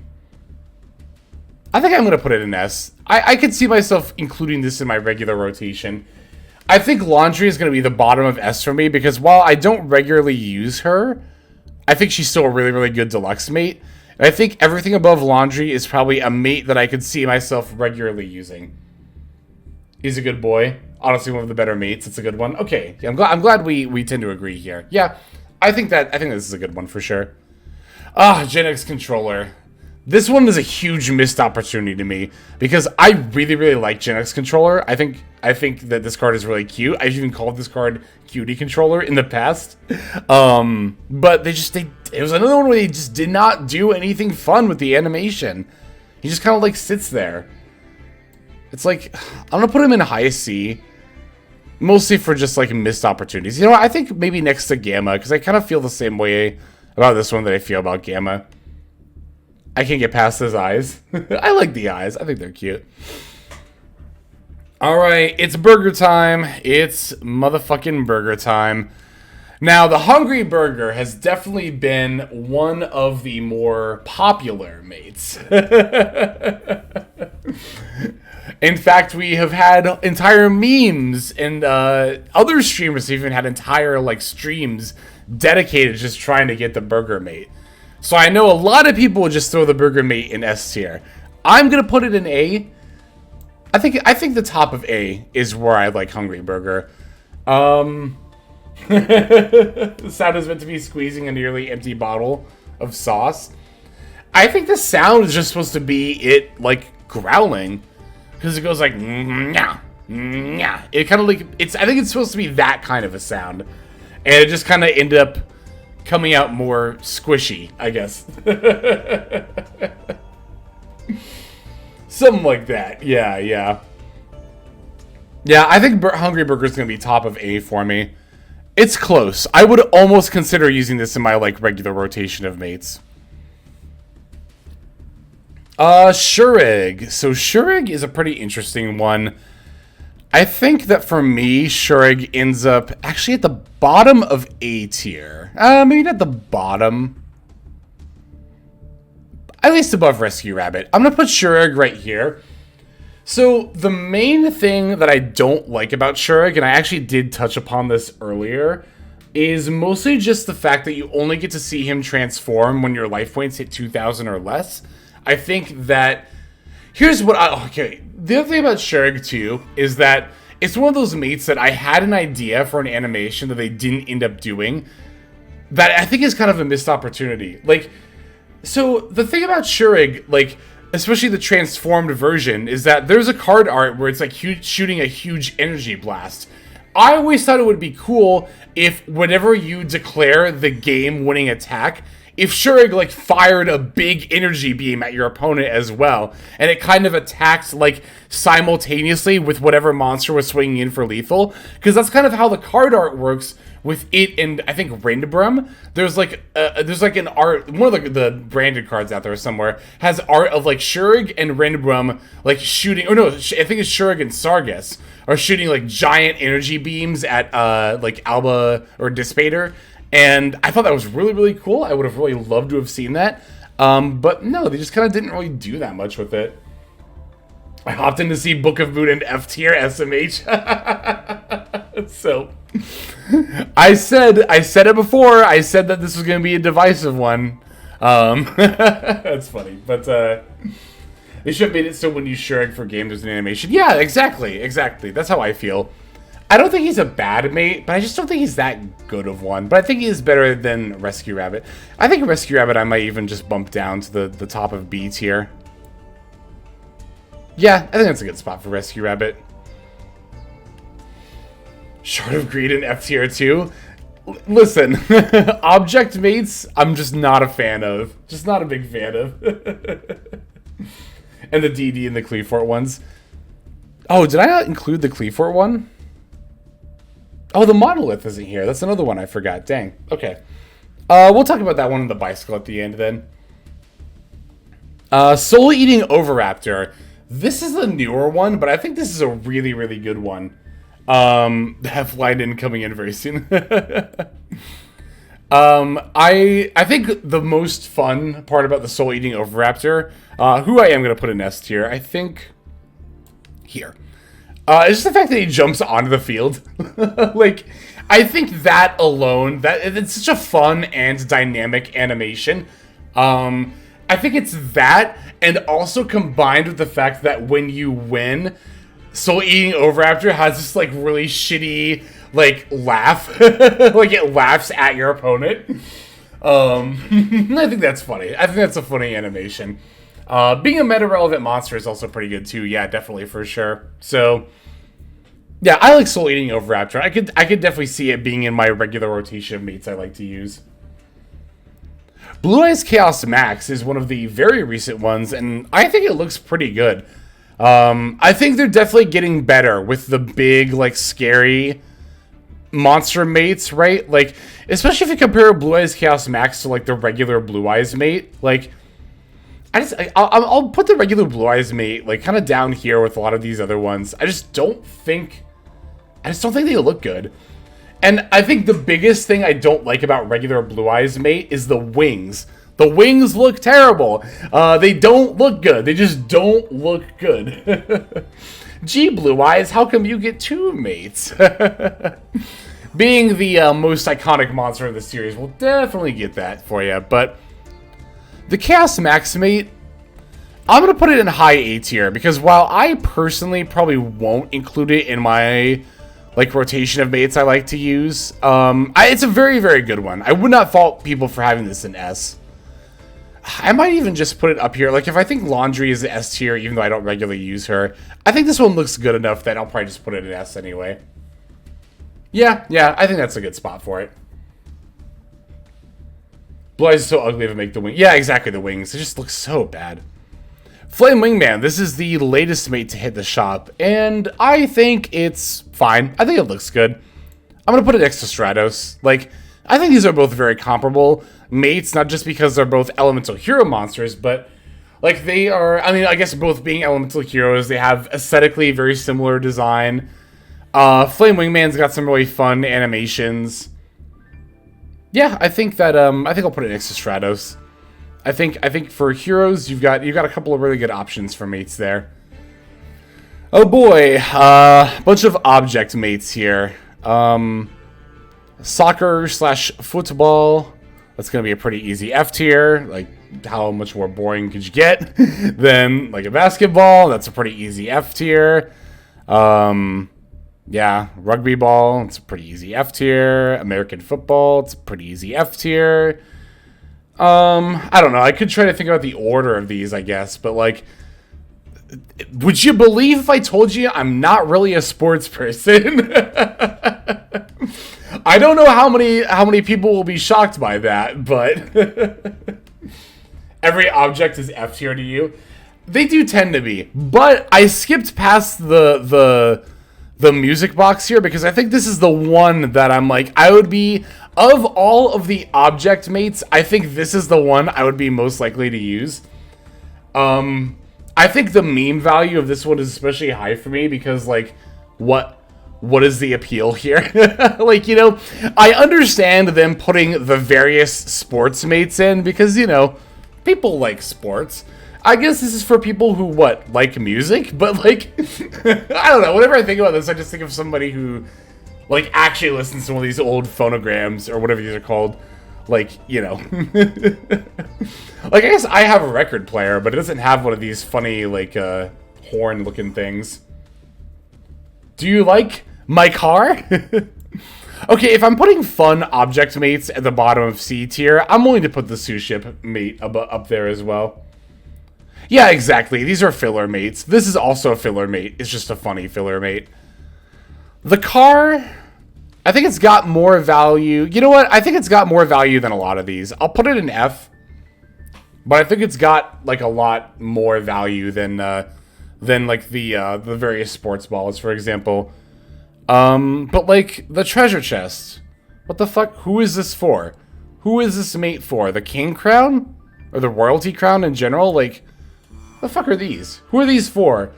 Speaker 1: I think I'm going to put it in S. I could see myself including this in my regular rotation. I think Laundry is going to be the bottom of S for me, because while I don't regularly use her, I think she's still a really, really good deluxe mate. I think everything above laundry is probably a mate that I could see myself regularly using. He's a good boy. Honestly, one of the better mates. It's a good one. Okay, yeah, I'm glad we tend to agree here. Yeah, I think this is a good one for sure. Gen X controller. This one is a huge missed opportunity to me because I really, really like Gen X controller. I think that this card is really cute. I've even called this card Cutie Controller in the past. But it was another one where they just did not do anything fun with the animation. He just kind of like sits there. It's like, I'm gonna put him in high C. Mostly for just like missed opportunities. You know what? I think maybe next to Gamma, because I kind of feel the same way about this one that I feel about Gamma. I can't get past his eyes. I like the eyes. I think they're cute. Alright, it's burger time. It's motherfucking burger time. Now, the Hungry Burger has definitely been one of the more popular mates. In fact, we have had entire memes, and other streamers have even had entire like streams dedicated to just trying to get the burger mate. So I know a lot of people would just throw the burger mate in S tier. I'm gonna put it in A. I think the top of A is where I like Hungry Burger. The sound is meant to be squeezing a nearly empty bottle of sauce. I think the sound is just supposed to be it like growling. Because it goes like, nyah, nyah. It kind of like, I think it's supposed to be that kind of a sound. And it just kind of ended up coming out more squishy, I guess. Something like that. Yeah, yeah. Yeah, I think Hungry Burger is going to be top of A for me. It's close. I would almost consider using this in my like regular rotation of mates. Shureg. So Shureg is a pretty interesting one. I think that for me, Shureg ends up actually at the bottom of A tier. Maybe not the bottom. At least above Rescue Rabbit. I'm gonna put Shureg right here. So the main thing that I don't like about Shureg, and I actually did touch upon this earlier, is mostly just the fact that you only get to see him transform when your life points hit 2,000 or less. I think that here's what okay. The other thing about Shureg too is that it's one of those mates that I had an idea for an animation that they didn't end up doing. That I think is kind of a missed opportunity. Like, so the thing about Shureg, like especially the transformed version, is that there's a card art where it's like shooting a huge energy blast. I always thought it would be cool if whenever you declare the game-winning attack, if Shureg like fired a big energy beam at your opponent as well, and it kind of attacked like simultaneously with whatever monster was swinging in for lethal, because that's kind of how the card art works with it. And I think Rindbrum, there's like an art, one of the branded cards out there somewhere has art of like Shureg and Rindbrum like shooting, or no, I think it's Shureg and Sargus are shooting like giant energy beams at like Alba or Dispater. And I thought that was really, really cool. I would have really loved to have seen that. But no, they just kind of didn't really do that much with it. I hopped in to see Book of Moon and F tier SMH. So, I said it before. I said that this was going to be a divisive one. That's funny. But they should have made it so when you Shureg for games there's an animation. Yeah, exactly. That's how I feel. I don't think he's a bad mate, but I just don't think he's that good of one. But I think he is better than Rescue Rabbit. I think Rescue Rabbit I might even just bump down to the top of B tier. Yeah, I think that's a good spot for Rescue Rabbit. Shard of Greed in F tier too. Listen, object mates, I'm just not a fan of. Just not a big fan of. And the DD and the Cleafort ones. Oh, did I not include the Cleafort one? Oh, the Monolith isn't here. That's another one I forgot. Dang. Okay. We'll talk about that one in the bicycle at the end then. Soul Eating Oviraptor. This is a newer one, but I think this is a really, really good one. Have line-in coming in very soon. I think the most fun part about the Soul Eating Oviraptor, who I am going to put in S tier, I think here. It's just the fact that he jumps onto the field. Like, I think that alone, that it's such a fun and dynamic animation. I I think it's that, and also combined with the fact that when you win, Soul Eating Overraptor has this like really shitty like laugh, like it laughs at your opponent. I think that's funny. I think that's a funny animation. Being a meta-relevant monster is also pretty good too. Yeah, definitely, for sure. So, yeah, I like Soul Eating Overraptor. I could definitely see it being in my regular rotation of mates I like to use. Blue Eyes Chaos Max is one of the very recent ones, and I think it looks pretty good. I think they're definitely getting better with the big, like, scary monster mates, right? Like, especially if you compare Blue Eyes Chaos Max to, like, the regular Blue Eyes mate. Like, I'll put the regular Blue Eyes mate, like, kind of down here with a lot of these other ones. I just don't think they look good. And I think the biggest thing I don't like about regular Blue Eyes mate is the wings. The wings look terrible. They don't look good. They just don't look good. Gee, Blue Eyes, how come you get two mates? Being the most iconic monster in the series, we'll definitely get that for you. But the Chaos Max mate, I'm going to put it in high A tier. Because while I personally probably won't include it in my like rotation of mates I like to use, it's a very, very good one. I would not fault people for having this in S. I might even just put it up here. Like, if I think Laundry is the S tier, even though I don't regularly use her, I think this one looks good enough that I'll probably just put it in S anyway. Yeah, I think that's a good spot for it. Blue Eyes is so ugly to make the wing. Yeah, exactly, the wings. It just looks so bad. Flame Wingman, this is the latest mate to hit the shop, and I think it's fine. I think it looks good. I'm going to put it next to Stratos. Like, I think these are both very comparable mates, not just because they're both elemental hero monsters, but like they are, I mean, I guess both being elemental heroes, they have aesthetically very similar design. Flame Wingman's got some really fun animations. Yeah, I think that I think I'll put it next to Stratos. I think for heroes, you've got a couple of really good options for mates there. Oh boy, bunch of object mates here. Soccer/football. That's gonna be a pretty easy F tier. Like, how much more boring could you get than like a basketball? That's a pretty easy F tier. Yeah, rugby ball. It's a pretty easy F tier. American football. It's a pretty easy F tier. I don't know. I could try to think about the order of these, I guess, but like, would you believe if I told you I'm not really a sports person? I don't know how many people will be shocked by that, but every object is F tier to you. They do tend to be, but I skipped past the music box here because I think this is the one that I'm like, I would be, of all of the object mates, I think this is the one I would be most likely to use. I think the meme value of this one is especially high for me because, like, what is the appeal here? Like, you know, I understand them putting the various sports mates in because, you know, people like sports. I guess this is for people who, like music? But, like, I don't know. Whenever I think about this, I just think of somebody who, like, actually listens to one of these old phonograms or whatever these are called. Like, you know. Like, I guess I have a record player, but it doesn't have one of these funny, like, horn-looking things. Do you like my car? Okay, if I'm putting fun object mates at the bottom of C tier, I'm willing to put the Sous Ship mate up there as well. Yeah, exactly. These are filler mates. This is also a filler mate. It's just a funny filler mate. The car, I think it's got more value. You know what? I think it's got more value than a lot of these. I'll put it in F. But I think it's got, like, a lot more value than like, the various sports balls, for example. But, like, the treasure chest. What the fuck? Who is this for? Who is this mate for? The king crown? Or the royalty crown in general? Like, the fuck are these? Who are these for?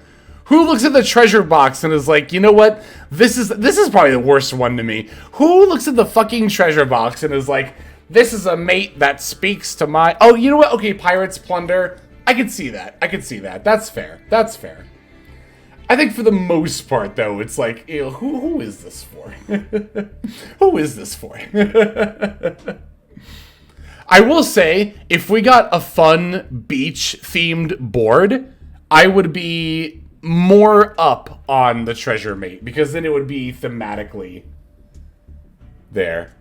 Speaker 1: Who looks at the treasure box and is like, you know what? This is probably the worst one to me. Who looks at the fucking treasure box and is like, this is a mate that speaks to my... Oh, you know what? Okay, Pirates Plunder. I could see that. I could see that. That's fair. That's fair. I think for the most part, though, it's like, ew, who is this for? Who is this for? I will say, if we got a fun beach-themed board, I would be more up on the treasure mate, because then it would be thematically there.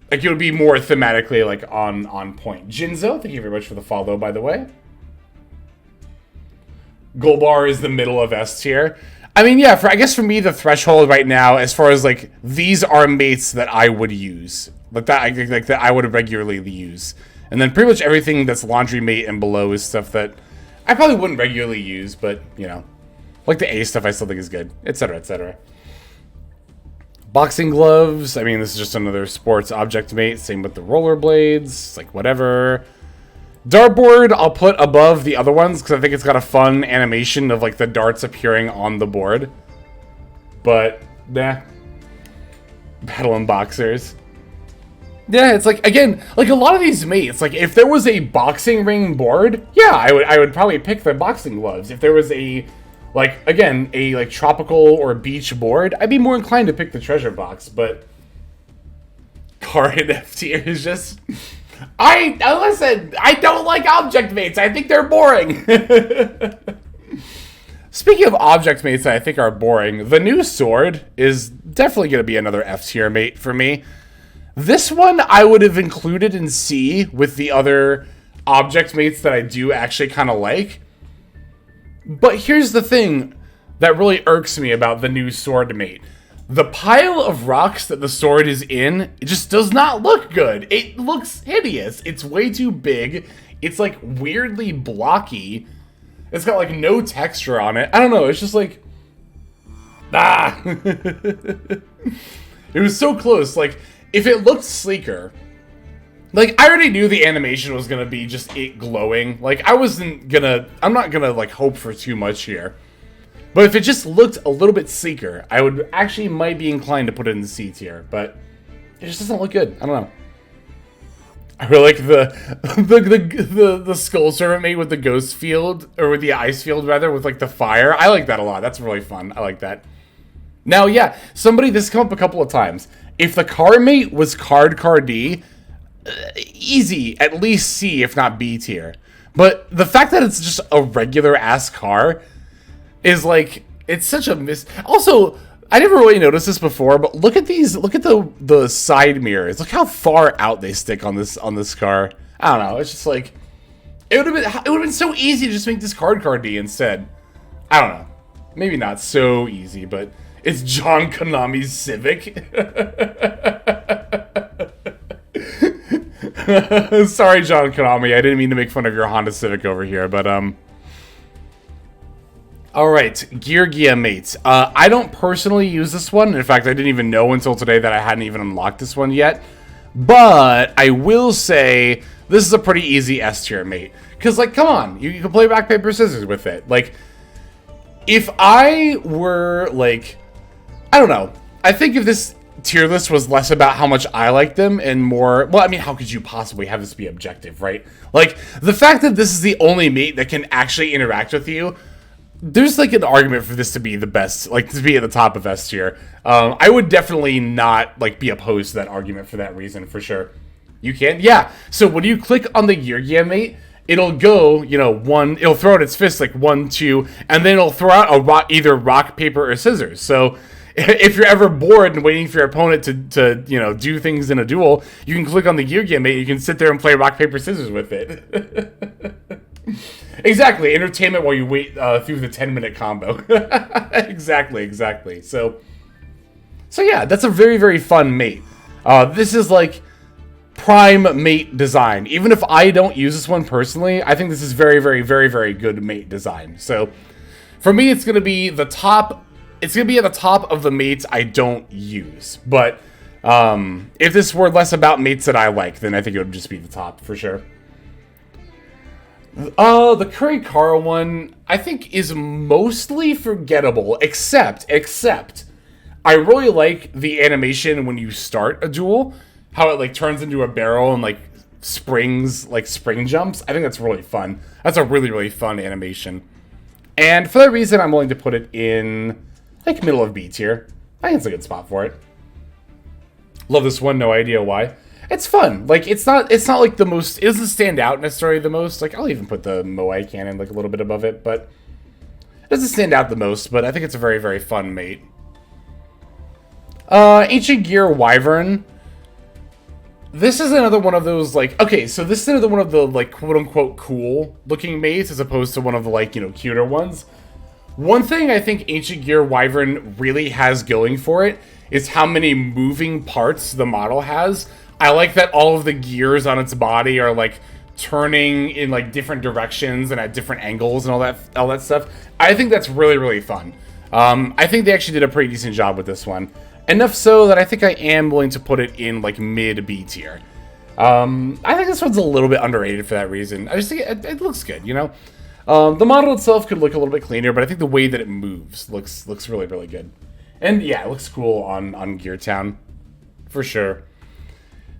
Speaker 1: Like, it would be more thematically, like, on point. Jinzo, thank you very much for the follow, by the way. Golbar is the middle of S tier. I mean, yeah, I guess for me, the threshold right now, as far as, like, these are mates that I would use. Like, that I would regularly use. And then pretty much everything that's laundry mate and below is stuff that I probably wouldn't regularly use, but, you know. Like the A stuff I still think is good, etc., etc. Boxing gloves, I mean, this is just another sports object mate. Same with the rollerblades, it's like whatever. Dartboard, I'll put above the other ones because I think it's got a fun animation of like the darts appearing on the board. But, nah. Battle and boxers. Yeah, it's like, again, like a lot of these mates, like if there was a boxing ring board, yeah, I would probably pick the boxing gloves. If there was a, like, again, a like tropical or beach board, I'd be more inclined to pick the treasure box, but card and F tier is just, listen, I don't like object mates. I think they're boring. Speaking of object mates that I think are boring, the new sword is definitely going to be another F tier mate for me. This one I would have included in C with the other object mates that I do actually kind of like. But here's the thing that really irks me about the new sword mate. The pile of rocks that the sword is in, it just does not look good. It looks hideous. It's way too big. It's like weirdly blocky. It's got like no texture on it. I don't know. It's just like, ah. It was so close. Like, if it looked sleeker, like, I already knew the animation was gonna be just it glowing. Like, I'm not gonna, like, hope for too much here. But if it just looked a little bit sleeker, I would actually might be inclined to put it in the C tier. But it just doesn't look good. I don't know. I really like the skull servant mate with the ghost field, or with the ice field, rather, with, like, the fire. I like that a lot. That's really fun. I like that. Now, yeah, this has come up a couple of times. If the car mate was Card D, easy, at least C, if not B tier. But the fact that it's just a regular ass car is like, it's such a miss. Also, I never really noticed this before, but look at these, look at the side mirrors. Look how far out they stick on this car. I don't know, it's just like, it would have been so easy to just make this Card D instead. I don't know. Maybe not so easy, but it's John Konami's Civic. Sorry, John Konami. I didn't mean to make fun of your Honda Civic over here, but Alright, Gear mates. I don't personally use this one. In fact, I didn't even know until today that I hadn't even unlocked this one yet. But I will say this is a pretty easy S tier mate. Because, like, come on. You can play rock, paper, scissors with it. Like, if I were, like, I don't know. I think if this tier list was less about how much I like them and more, well, I mean, how could you possibly have this be objective, right? Like, the fact that this is the only mate that can actually interact with you, there's like an argument for this to be the best, like to be at the top of S tier. I would definitely not like be opposed to that argument for that reason, for sure. You can? Yeah. So when you click on the Gear mate, it'll go, you know, it'll throw out its fist like 1, 2, and then it'll throw out either rock, paper, or scissors. So if you're ever bored and waiting for your opponent to you know, do things in a duel, you can click on the Gear mate. You can sit there and play rock, paper, scissors with it. Exactly, entertainment while you wait through the 10-minute combo. Exactly. So yeah, that's a very, very fun mate. This is like prime mate design. Even if I don't use this one personally, I think this is very, very, very, very good mate design. So for me, it's gonna be the top. It's gonna be at the top of the mates I don't use. But if this were less about mates that I like, then I think it would just be the top for sure. The Curry Carl one, I think, is mostly forgettable, except, I really like the animation when you start a duel, how it, like, turns into a barrel and, like, springs, like, spring jumps. I think that's really fun. That's a really, really fun animation. And for that reason, I'm willing to put it in, like, middle of B tier. I think it's a good spot for it. Love this one, no idea why. it's fun. Like, it's not like the most, it doesn't stand out necessarily the most. Like, I'll even put the Moai cannon like a little bit above it, but it doesn't stand out the most, but I think it's a very, very fun mate. Ancient Gear Wyvern. This is another one of those, like, okay, so this is another one of the, like, quote-unquote cool-looking mates as opposed to one of the, like, you know, cuter ones. One thing I think Ancient Gear Wyvern really has going for it is how many moving parts the model has. I like that all of the gears on its body are, like, turning in, like, different directions and at different angles and all that stuff. I think that's really, really fun. I think they actually did a pretty decent job with this one. Enough so that I think I am willing to put it in, like, mid-B tier. I think this one's a little bit underrated for that reason. I just think it looks good, you know? The model itself could look a little bit cleaner, but I think the way that it moves looks really, really good. And yeah, it looks cool on Gear Town, for sure.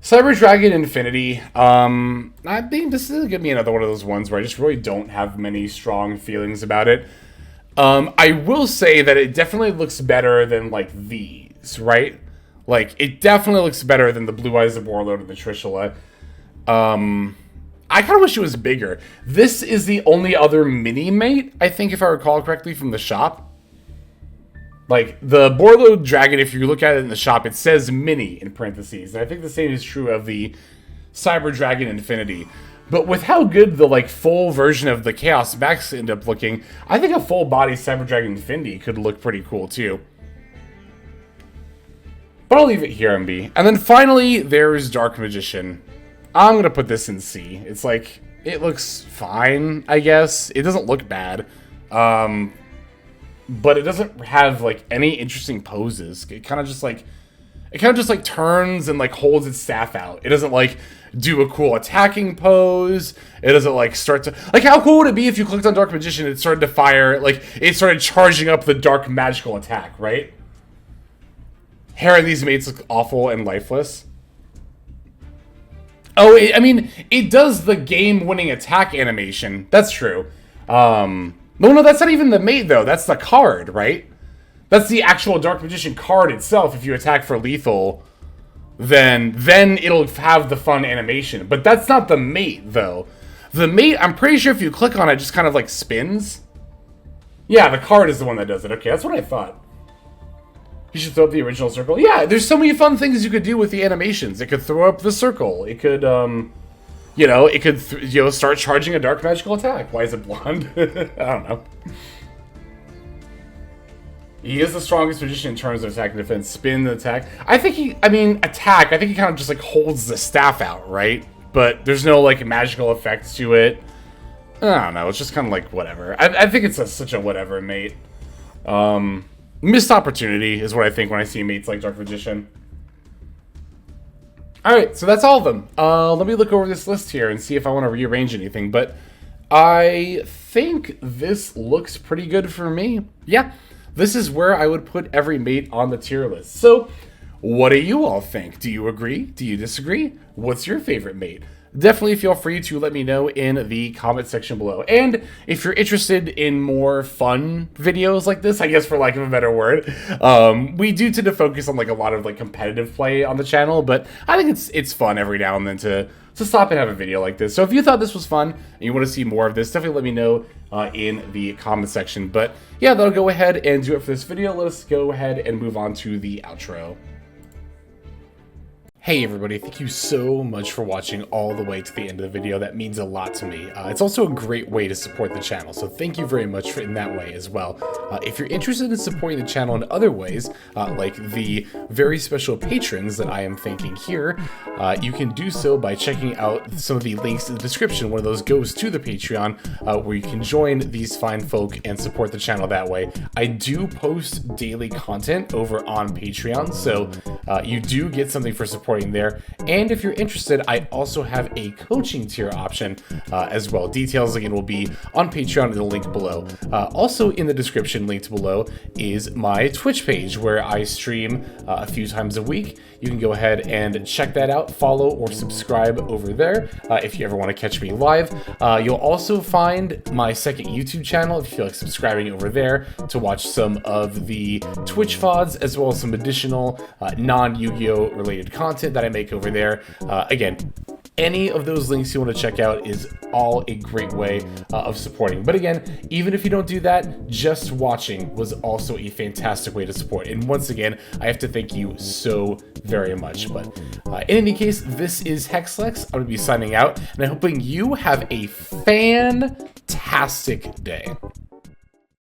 Speaker 1: Cyber Dragon Infinity. I think this is going to be another one of those ones where I just really don't have many strong feelings about it. I will say that it definitely looks better than, like, these, right? Like, it definitely looks better than the Blue Eyes of Warlord and the Trishula. I kind of wish it was bigger. This is the only other mini mate, I think, if I recall correctly, from the shop. Like, the Borlo Dragon, if you look at it in the shop, it says mini in parentheses. And I think the same is true of the Cyber Dragon Infinity. But with how good the, like, full version of the Chaos Max end up looking, I think a full-body Cyber Dragon Infinity could look pretty cool, too. But I'll leave it here in B. And then finally, there's Dark Magician. I'm going to put this in C. It's like, it looks fine, I guess. It doesn't look bad. But it doesn't have, like, any interesting poses. It kind of just, like, turns and, like, holds its staff out. It doesn't, like, do a cool attacking pose. It doesn't, like, start to... Like, how cool would it be if you clicked on Dark Magician and it started to fire, like, it started charging up the dark magical attack, right? Hair of these mates look awful and lifeless. Oh, I mean, it does the game-winning attack animation. That's true. No, that's not even the mate, though. That's the card, right? That's the actual Dark Magician card itself. If you attack for lethal, then it'll have the fun animation. But that's not the mate, though. The mate, I'm pretty sure if you click on it, just kind of, like, spins. Yeah, the card is the one that does it. Okay, that's what I thought. You should throw up the original circle. Yeah, there's so many fun things you could do with the animations. It could throw up the circle. It could, you know, it could, start charging a dark magical attack. Why is it blonde? I don't know. He is the strongest magician in terms of attack and defense. Spin the attack. I think attack, I think he kind of just, like, holds the staff out, right? But there's no, like, magical effects to it. I don't know. It's just kind of like, whatever. I think it's such a whatever mate. Missed opportunity is what I think when I see mates like Dark Magician. Alright, so that's all of them. Let me look over this list here and see if I want to rearrange anything. But I think this looks pretty good for me. Yeah, this is where I would put every mate on the tier list. So, what do you all think? Do you agree? Do you disagree? What's your favorite mate? Definitely feel free to let me know in the comment section below. And if you're interested in more fun videos like this, I guess for lack of a better word, we do tend to focus on, like, a lot of, like, competitive play on the channel, but I think it's fun every now and then to stop and have a video like this. So if you thought this was fun and you want to see more of this, definitely let me know in the comment section. But yeah, that'll go ahead and do it for this video. Let us go ahead and move on to the outro. Hey everybody, thank you so much for watching all the way to the end of the video. That means a lot to me. It's also a great way to support the channel, so thank you very much in that way as well. If you're interested in supporting the channel in other ways, like the very special patrons that I am thanking here, you can do so by checking out some of the links in the description. One of those goes to the Patreon, where you can join these fine folk and support the channel that way. I do post daily content over on Patreon, so you do get something for support there. And if you're interested, I also have a coaching tier option as well. Details again will be on Patreon in the link below. Also in the description linked below is my Twitch page where I stream a few times a week. You can go ahead and check that out, follow or subscribe over there if you ever want to catch me live. You'll also find my second YouTube channel if you feel like subscribing over there to watch some of the Twitch VODs as well as some additional non-Yu-Gi-Oh related content. content that I make over there. Again, any of those links you want to check out is all a great way of supporting. But again, even if you don't do that, just watching was also a fantastic way to support. And once again, I have to thank you so very much. But in any case, this is Hexlex. I'm going to be signing out, and I'm hoping you have a fantastic day.